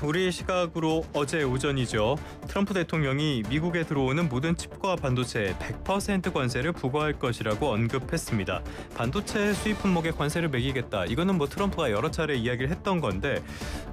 우리 시각으로 어제 오전이죠. 트럼프 대통령이 미국에 들어오는 모든 칩과 반도체에 100% 관세를 부과할 것이라고 언급했습니다. 반도체 수입 품목에 관세를 매기겠다. 이거는 트럼프가 여러 차례 이야기를 했던 건데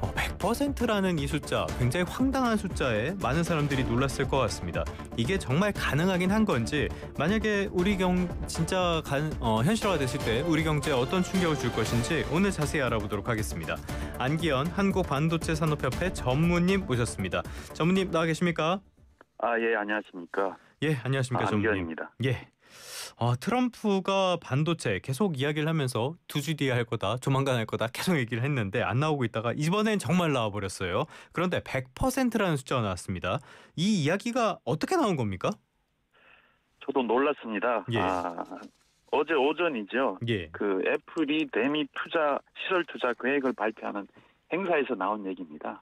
100%라는 이 숫자, 굉장히 황당한 숫자에 많은 사람들이 놀랐을 것 같습니다. 이게 정말 가능하긴 한 건지, 만약에 우리 진짜 현실화가 됐을 때 우리 경제에 어떤 충격을 줄 것인지 오늘 자세히 알아보도록 하겠습니다. 안기현 한국반도체산업협회 전무님 모셨습니다. 전무님 나와 계십니까? 예, 안녕하십니까. 예, 안녕하십니까 전무님. 안기현입니다. 예. 트럼프가 반도체 계속 이야기를 하면서 2주 뒤에 할 거다, 조만간 할 거다 계속 얘기를 했는데 안 나오고 있다가 이번엔 정말 나와버렸어요. 그런데 100%라는 숫자가 나왔습니다. 이 이야기가 어떻게 나온 겁니까? 저도 놀랐습니다. 예. 어제 오전이죠. 예. 그 애플이 대미 시설 투자 계획을 발표하는 행사에서 나온 얘기입니다.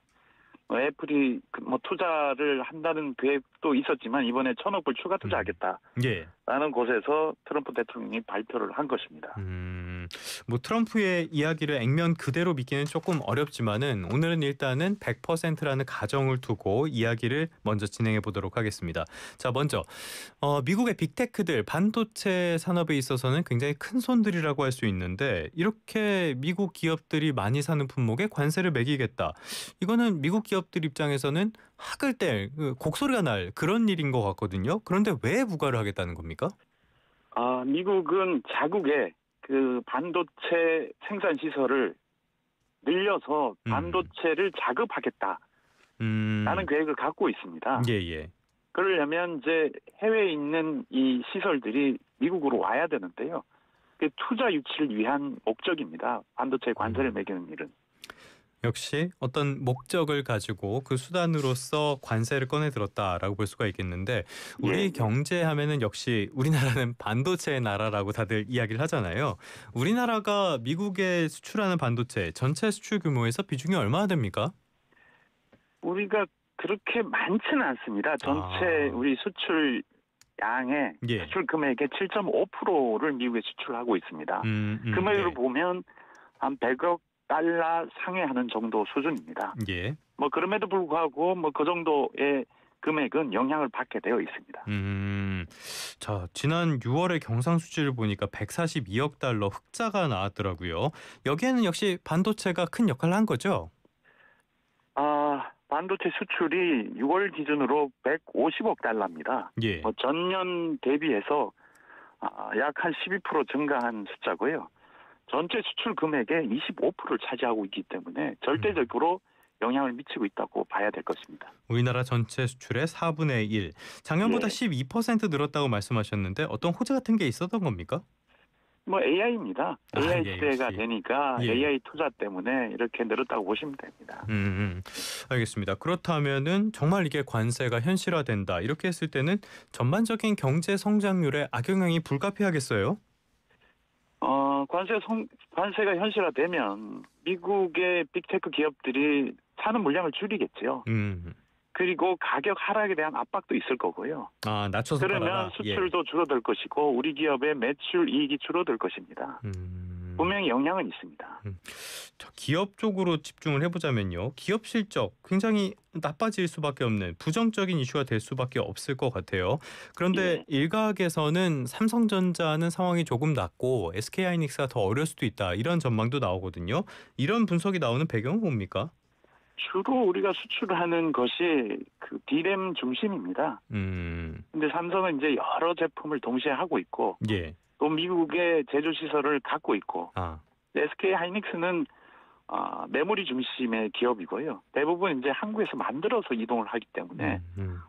애플이 투자를 한다는 계획도 있었지만 이번에 1,000억 불 추가 투자하겠다라는 예. 곳에서 트럼프 대통령이 발표를 한 것입니다. 트럼프의 이야기를 액면 그대로 믿기는 조금 어렵지만은 오늘은 일단은 100%라는 가정을 두고 이야기를 먼저 진행해 보도록 하겠습니다. 자, 먼저 미국의 빅테크들 반도체 산업에 있어서는 굉장히 큰 손들이라고 할 수 있는데, 이렇게 미국 기업들이 많이 사는 품목에 관세를 매기겠다. 이거는 미국 기업들 입장에서는 학을 뗄 곡소리가 날 그런 일인 것 같거든요. 그런데 왜 부과를 하겠다는 겁니까? 미국은 자국의 그 반도체 생산 시설을 늘려서 반도체를 자급하겠다라는 계획을 갖고 있습니다. 예. 그러려면 이제 해외에 있는 이 시설들이 미국으로 와야 되는데요. 그 투자 유치를 위한 목적입니다. 반도체 관세를 매기는 일은. 역시 어떤 목적을 가지고 그 수단으로서 관세를 꺼내 들었다라고 볼 수가 있겠는데, 우리 경제 하면은 역시 우리나라는 반도체의 나라라고 다들 이야기를 하잖아요. 우리나라가 미국에 수출하는 반도체 전체 수출 규모에서 비중이 얼마나 됩니까? 우리가 그렇게 많지는 않습니다. 전체 우리 수출 양의 수출 금액의 7.5%를 미국에 수출하고 있습니다. 금액으로 보면 한 100억 달러 상회하는 정도 수준입니다. 예. 그럼에도 불구하고 그 정도의 금액은 영향을 받게 되어 있습니다. 자, 지난 6월에 경상 수치를 보니까 142억 달러 흑자가 나왔더라고요. 여기에는 역시 반도체가 큰 역할을 한 거죠? 반도체 수출이 6월 기준으로 150억 달러입니다. 예. 전년 대비해서 약 한 12% 증가한 숫자고요. 전체 수출 금액의 25%를 차지하고 있기 때문에 절대적으로 영향을 미치고 있다고 봐야 될 것입니다. 우리나라 전체 수출의 4분의 1. 작년보다 12% 늘었다고 말씀하셨는데 어떤 호재 같은 게 있었던 겁니까? AI입니다. AI 시대가 역시. 되니까 AI 투자 때문에 이렇게 늘었다고 보시면 됩니다. 알겠습니다. 그렇다면은 정말 이게 관세가 현실화된다, 이렇게 했을 때는 전반적인 경제 성장률에 악영향이 불가피하겠어요? 관세가 현실화되면 미국의 빅테크 기업들이 사는 물량을 줄이겠죠. 그리고 가격 하락에 대한 압박도 있을 거고요. 낮춰서 그러면 팔아라. 수출도 줄어들 것이고 우리 기업의 매출 이익이 줄어들 것입니다. 분명히 영향은 있습니다. 기업 쪽으로 집중을 해보자면요. 기업 실적 굉장히 나빠질 수밖에 없는 부정적인 이슈가 될 수밖에 없을 것 같아요. 그런데 일각에서는 삼성전자는 상황이 조금 낫고 SK하이닉스가 더 어려울 수도 있다, 이런 전망도 나오거든요. 이런 분석이 나오는 배경은 뭡니까? 주로 우리가 수출하는 것이 그 D램 중심입니다. 근데 삼성은 이제 여러 제품을 동시에 하고 있고, 또 미국의 제조 시설을 갖고 있고, SK하이닉스는 메모리 중심의 기업이고요. 대부분 이제 한국에서 만들어서 이동을 하기 때문에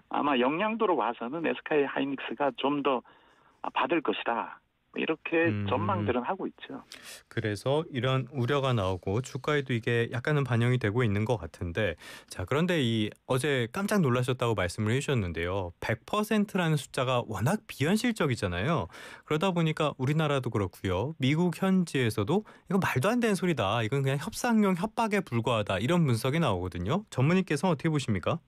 아마 영향도로 봐서는 SK하이닉스가 좀 더 받을 것이다, 이렇게 전망들은 하고 있죠. 그래서 이런 우려가 나오고 주가에도 이게 약간은 반영이 되고 있는 것 같은데, 자, 그런데 어제 깜짝 놀라셨다고 말씀을 해주셨는데요. 100%라는 숫자가 워낙 비현실적이잖아요. 그러다 보니까 우리나라도 그렇고요. 미국 현지에서도 이건 말도 안 되는 소리다, 이건 그냥 협상용 협박에 불과하다, 이런 분석이 나오거든요. 전문의께서 어떻게 보십니까?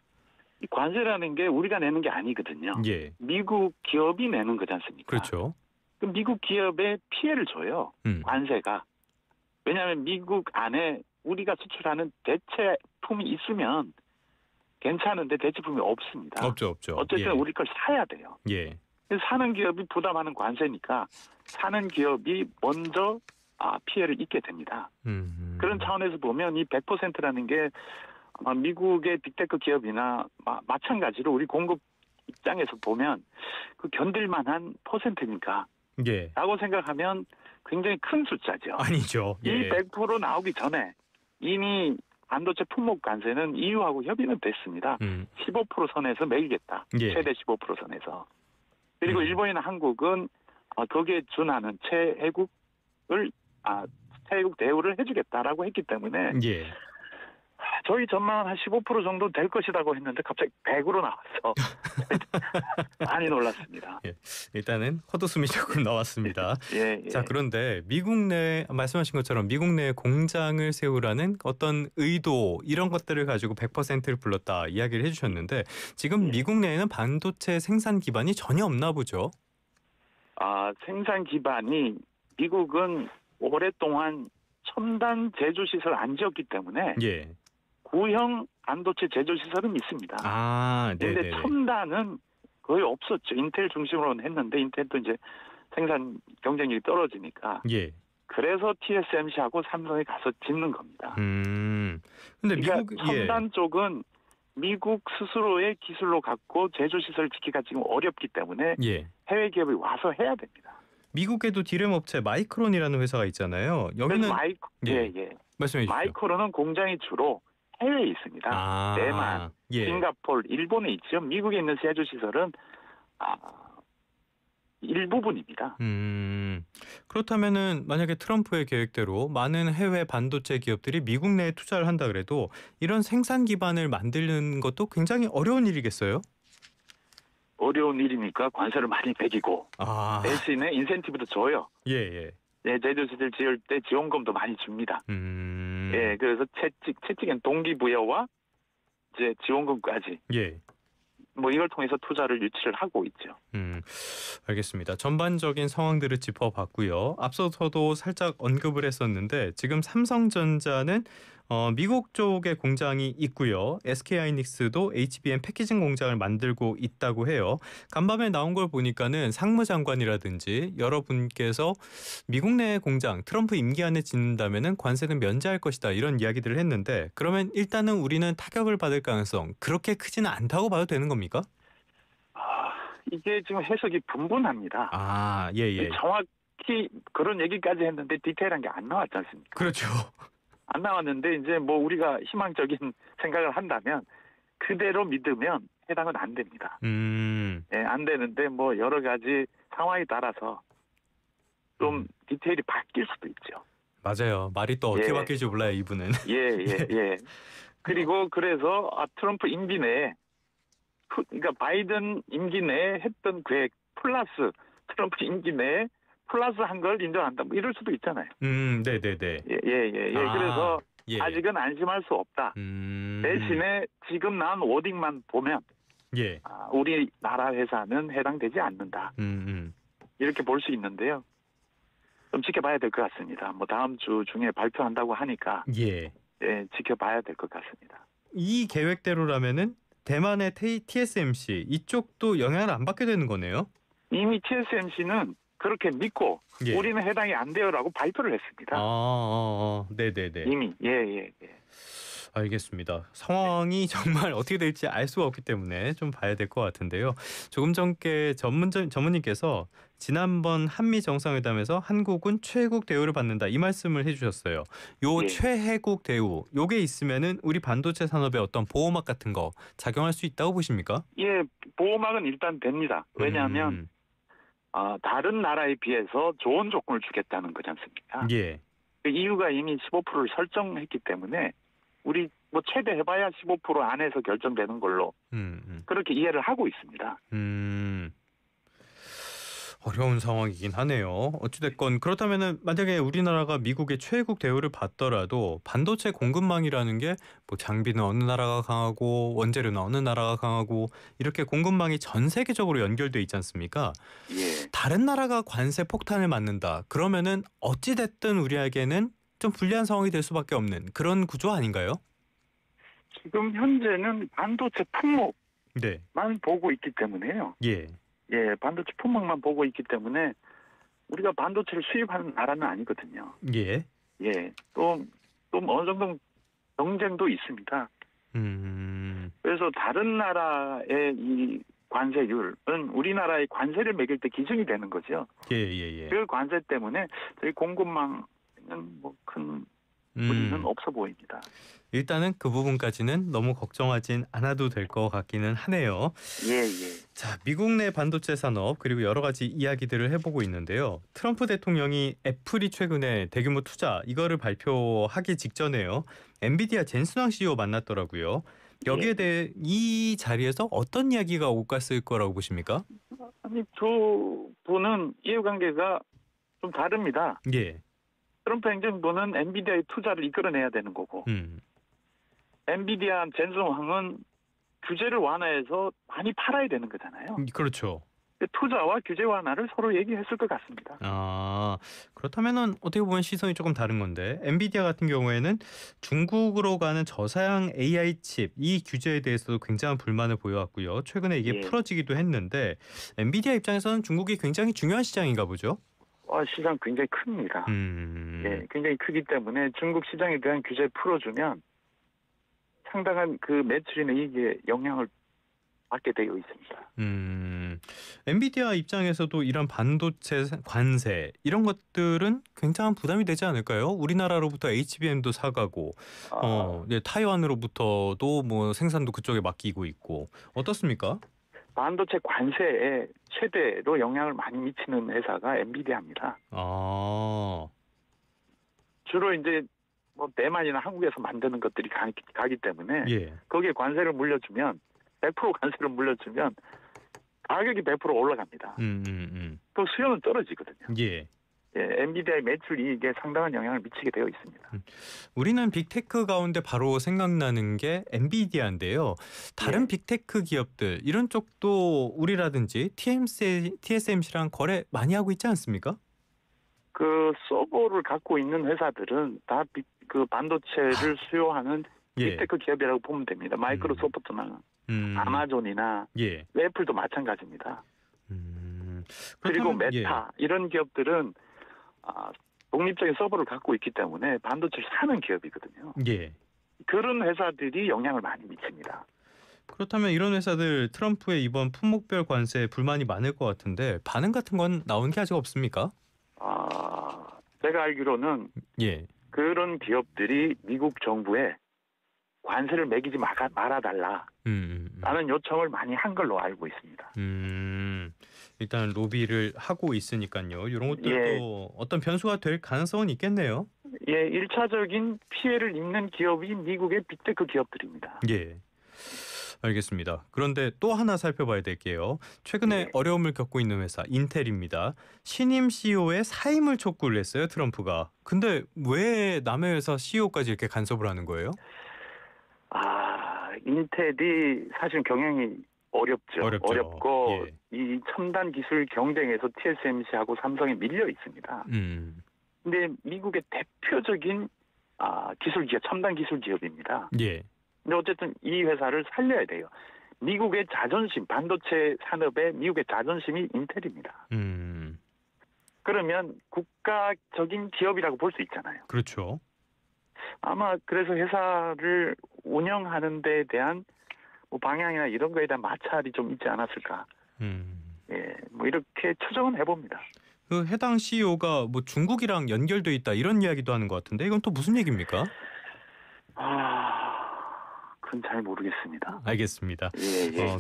이 관세라는 게 우리가 내는 게 아니거든요. 미국 기업이 내는 거지 않습니까? 그렇죠. 미국 기업에 피해를 줘요. 관세가. 왜냐하면 미국 안에 우리가 수출하는 대체품이 있으면 괜찮은데 대체품이 없습니다. 없죠. 어쨌든 예. 우리 걸 사야 돼요. 예. 사는 기업이 부담하는 관세니까 사는 기업이 먼저 피해를 입게 됩니다. 그런 차원에서 보면 이 100%라는 게 미국의 빅테크 기업이나 마찬가지로 우리 공급 입장에서 보면 그 견딜만한 퍼센트니까 예. 라고 생각하면 굉장히 큰 숫자죠. 아니죠. 예. 이 100% 나오기 전에 이미 반도체 품목 관세는 EU하고 협의는 됐습니다. 15% 선에서 매기겠다. 예. 최대 15% 선에서. 그리고 일본이나 한국은 거기에 준하는 최혜국 대우를 해주겠다라고 했기 때문에 예. 저희 전망은 한 15% 정도 될 것이라고 했는데 갑자기 100으로 나와서 많이 놀랐습니다. 예. 일단은 헛웃음이 조금 나왔습니다. 예. 자, 그런데 미국 내 말씀하신 것처럼 미국 내에 공장을 세우라는 어떤 의도 이런 것들을 가지고 100%를 불렀다 이야기를 해주셨는데 지금 미국 내에는 반도체 생산 기반이 전혀 없나 보죠? 생산 기반이 미국은 오랫동안 첨단 제조시설 안 지었기 때문에 예. 구형 반도체 제조시설은 있습니다. 네네. 근데 첨단은 거의 없었죠. 인텔 중심으로는 했는데 인텔도 이제 생산 경쟁력이 떨어지니까. 예. 그래서 TSMC하고 삼성이 가서 짓는 겁니다. 근데 그러니까 미국 첨단 쪽은 미국 스스로의 기술로 갖고 제조시설을 짓기가 지금 어렵기 때문에 해외 기업이 와서 해야 됩니다. 미국에도 디램 업체 마이크론이라는 회사가 있잖아요. 여기는 말씀해 주시죠. 마이크론은 공장이 주로 해외에 있습니다. 대만, 싱가포르, 일본에 있죠. 미국에 있는 제조시설은 일부분입니다. 그렇다면은 만약에 트럼프의 계획대로 많은 해외 반도체 기업들이 미국 내에 투자를 한다 그래도 이런 생산 기반을 만드는 것도 굉장히 어려운 일이겠어요? 어려운 일이니까 관세를 많이 매기고 대신에 인센티브도 줘요. 제조시설 지을 때 지원금도 많이 줍니다. 그래서 채찍엔 동기부여와 이제 지원금까지. 이걸 통해서 투자를 유치를 하고 있죠. 알겠습니다. 전반적인 상황들을 짚어봤고요. 앞서서도 살짝 언급을 했었는데 지금 삼성전자는 미국 쪽에 공장이 있고요. SK하이닉스도 HBM 패키징 공장을 만들고 있다고 해요. 간밤에 나온 걸 보니까는 상무장관이라든지 여러분께서 미국 내 공장 트럼프 임기 안에 짓는다면은 관세는 면제할 것이다 이런 이야기들을 했는데 그러면 일단은 우리는 타격을 받을 가능성 그렇게 크지는 않다고 봐도 되는 겁니까? 이게 지금 해석이 분분합니다. 정확히 그런 얘기까지 했는데 디테일한 게 안 나왔지 않습니까? 그렇죠. 안 나왔는데 이제 우리가 희망적인 생각을 한다면 그대로 믿으면 해당은 안 됩니다. 안 되는데 여러 가지 상황에 따라서 좀 디테일이 바뀔 수도 있죠. 맞아요. 말이 또 어떻게 바뀔지 몰라요, 이분은. 그리고 그래서 트럼프 임기 내에 그러니까 바이든 임기 내에 했던 계획 플러스 트럼프 임기 내에 플러스 한 걸 인정한다. 이럴 수도 있잖아요. 네네네. 그래서 아직은 안심할 수 없다. 대신에 지금 나온 워딩만 보면 우리나라 회사는 해당되지 않는다. 이렇게 볼 수 있는데요. 좀 지켜봐야 될 것 같습니다. 다음 주 중에 발표한다고 하니까 지켜봐야 될 것 같습니다. 이 계획대로라면은 대만의 TSMC 이쪽도 영향을 안 받게 되는 거네요. 이미 TSMC는 그렇게 믿고 우리는 해당이 안 돼요라고 발표를 했습니다. 네네네. 이미 알겠습니다. 상황이 정말 어떻게 될지 알 수가 없기 때문에 좀 봐야 될 것 같은데요. 조금 전께 전문님께서 지난번 한미 정상회담에서 한국은 최혜국 대우를 받는다 이 말씀을 해주셨어요. 최혜국 대우 요게 있으면은 우리 반도체 산업에 어떤 보호막 같은 거 작용할 수 있다고 보십니까? 보호막은 일단 됩니다. 왜냐하면 다른 나라에 비해서 좋은 조건을 주겠다는 거지 않습니까? 그 이유가 이미 15%를 설정했기 때문에 우리 최대 해봐야 15% 안에서 결정되는 걸로 그렇게 이해를 하고 있습니다. 어려운 상황이긴 하네요. 어찌됐건 그렇다면은 만약에 우리나라가 미국의 최혜국 대우를 받더라도 반도체 공급망이라는 게 장비는 어느 나라가 강하고 원재료는 어느 나라가 강하고 이렇게 공급망이 전 세계적으로 연결돼 있지 않습니까? 다른 나라가 관세 폭탄을 맞는다. 그러면은 어찌됐든 우리에게는 좀 불리한 상황이 될 수밖에 없는 그런 구조 아닌가요? 지금 현재는 반도체 품목만 네. 보고 있기 때문에요. 예. 예, 반도체 품목만 보고 있기 때문에 우리가 반도체를 수입하는 나라는 아니거든요. 예. 예, 또 어느 정도 경쟁도 있습니다. 그래서 다른 나라의 이 관세율은 우리나라의 관세를 매길 때 기준이 되는 거죠. 예. 그 관세 때문에 저희 공급망에는 뭐 큰 무리는 없어 보입니다. 일단은 그 부분까지는 너무 걱정하진 않아도 될 것 같기는 하네요. 예. 자, 미국 내 반도체 산업 그리고 여러 가지 이야기들을 해보고 있는데요. 트럼프 대통령이 애플이 최근에 대규모 투자 이거를 발표하기 직전에요. 엔비디아 젠슨왕 CEO 만났더라고요. 여기에 대해 이 자리에서 어떤 이야기가 오갔을 거라고 보십니까? 아니, 두 분은 이해관계가 좀 다릅니다. 예. 트럼프 행정부는 엔비디아의 투자를 이끌어내야 되는 거고 엔비디아 젠슨왕은 규제를 완화해서 많이 팔아야 되는 거잖아요. 그렇죠. 투자와 규제 완화를 서로 얘기했을 것 같습니다. 아, 그렇다면은 어떻게 보면 시선이 조금 다른 건데 엔비디아 같은 경우에는 중국으로 가는 저사양 AI 칩 이 규제에 대해서도 굉장한 불만을 보여왔고요. 최근에 이게 풀어지기도 했는데 엔비디아 입장에서는 중국이 굉장히 중요한 시장인가 보죠? 시장 굉장히 큽니다. 예, 굉장히 크기 때문에 중국 시장에 대한 규제 풀어주면 상당한 그 매출이나 이익에 영향을 받게 되어 있습니다. 엔비디아 입장에서도 이런 반도체 관세 이런 것들은 굉장한 부담이 되지 않을까요? 우리나라로부터 HBM도 사가고 타이완으로부터도 뭐 생산도 그쪽에 맡기고 있고 어떻습니까? 반도체 관세에 최대로 영향을 많이 미치는 회사가 엔비디아입니다. 주로 이제 뭐 대만이나 한국에서 만드는 것들이 가기 때문에 거기에 관세를 물려주면 100% 관세를 물려주면 가격이 100% 올라갑니다. 그 수요는 떨어지거든요. 엔비디아의 매출 이익에 상당한 영향을 미치게 되어 있습니다. 우리는 빅테크 가운데 바로 생각나는 게 엔비디아인데요. 다른 빅테크 기업들 이런 쪽도 우리라든지 TSMC랑 거래 많이 하고 있지 않습니까? 그 서버를 갖고 있는 회사들은 다 그 반도체를 수요하는 빅테크 기업이라고 보면 됩니다. 마이크로소프트나 아마존이나 애플도 마찬가지입니다. 그리고 메타 이런 기업들은 독립적인 서버를 갖고 있기 때문에 반도체를 사는 기업이거든요. 그런 회사들이 영향을 많이 미칩니다. 그렇다면 이런 회사들 트럼프의 이번 품목별 관세에 불만이 많을 것 같은데 반응 같은 건 나온 게 아직 없습니까? 제가 알기로는 그런 기업들이 미국 정부에 관세를 매기지 말아달라 라는 요청을 많이 한 걸로 알고 있습니다. 일단 로비를 하고 있으니까요. 이런 것들도 어떤 변수가 될 가능성은 있겠네요. 1차적인 피해를 입는 기업이 미국의 빅테크 기업들입니다. 알겠습니다. 그런데 또 하나 살펴봐야 될게요. 최근에 어려움을 겪고 있는 회사 인텔입니다. 신임 CEO의 사임을 촉구를 했어요. 트럼프가. 근데 왜 남의 회사 CEO까지 이렇게 간섭을 하는 거예요? 인텔이 사실 경영이 어렵고 이 첨단 기술 경쟁에서 TSMC하고 삼성에 밀려 있습니다. 근데 미국의 대표적인 기술 기업, 첨단 기술 기업입니다. 근데 어쨌든 이 회사를 살려야 돼요. 미국의 자존심, 반도체 산업의 미국의 자존심이 인텔입니다. 그러면 국가적인 기업이라고 볼 수 있잖아요. 그렇죠. 아마 그래서 회사를 운영하는 데 대한 뭐 방향이나 이런 거에 대한 마찰이 좀 있지 않았을까. 뭐 이렇게 추정은 해봅니다. 그 해당 CEO가 뭐 중국이랑 연결돼 있다 이런 이야기도 하는 것 같은데 이건 또 무슨 얘기입니까? 그건 잘 모르겠습니다. 알겠습니다.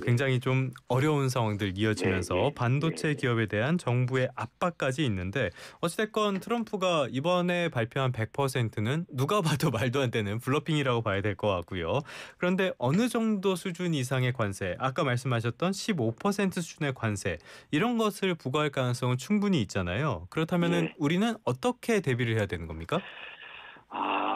굉장히 좀 어려운 상황들 이어지면서 반도체 기업에 대한 정부의 압박까지 있는데 어찌됐건 트럼프가 이번에 발표한 100%는 누가 봐도 말도 안 되는 블러핑이라고 봐야 될 것 같고요. 그런데 어느 정도 수준 이상의 관세, 아까 말씀하셨던 15% 수준의 관세 이런 것을 부과할 가능성은 충분히 있잖아요. 그렇다면 우리는 어떻게 대비를 해야 되는 겁니까?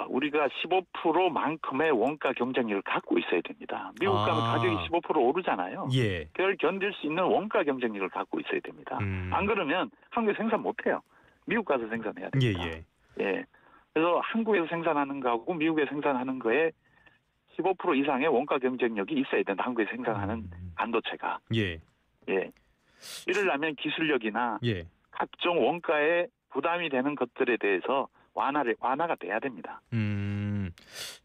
우리가 15%만큼의 원가 경쟁력을 갖고 있어야 됩니다. 미국 가면 가격이 15% 오르잖아요. 그걸 견딜 수 있는 원가 경쟁력을 갖고 있어야 됩니다. 안 그러면 한국에 생산 못해요. 미국 가서 생산해야 됩니다. 그래서 한국에서 생산하는 거하고 미국에서 생산하는 거에 15% 이상의 원가 경쟁력이 있어야 된다. 한국에서 생산하는 반도체가. 예. 예. 이러려면 기술력이나 예. 각종 원가에 부담이 되는 것들에 대해서 완화가 돼야 됩니다.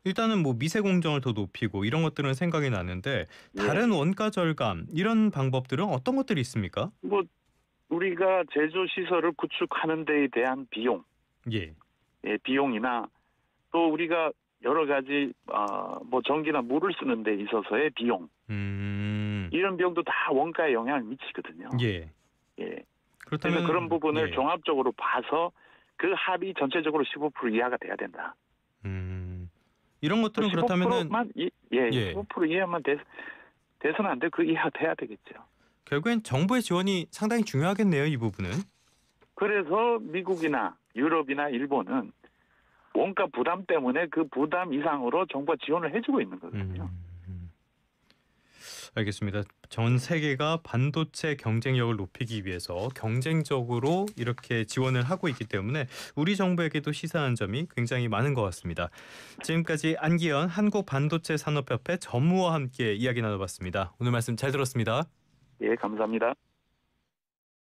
일단은 뭐 미세 공정을 더 높이고 이런 것들은 생각이 나는데 다른 원가 절감 이런 방법들은 어떤 것들이 있습니까? 뭐 우리가 제조 시설을 구축하는 데에 대한 비용, 예, 비용이나 또 우리가 여러 가지 뭐 전기나 물을 쓰는 데 있어서의 비용, 이런 비용도 다 원가에 영향을 미치거든요. 예, 예. 그렇다면 그런 부분을 종합적으로 봐서 그 합이 전체적으로 15% 이하가 돼야 된다. 이런 것들은 그렇다면은 15% 이하만 돼서는 안 돼. 그 이하 돼야 되겠죠. 결국엔 정부의 지원이 상당히 중요하겠네요, 이 부분은. 그래서 미국이나 유럽이나 일본은 원가 부담 때문에 그 부담 이상으로 정부가 지원을 해주고 있는 거거든요. 알겠습니다. 전 세계가 반도체 경쟁력을 높이기 위해서 경쟁적으로 이렇게 지원을 하고 있기 때문에 우리 정부에게도 시사하는 점이 굉장히 많은 것 같습니다. 지금까지 안기현 한국반도체산업협회 전무와 함께 이야기 나눠봤습니다. 오늘 말씀 잘 들었습니다. 예, 감사합니다.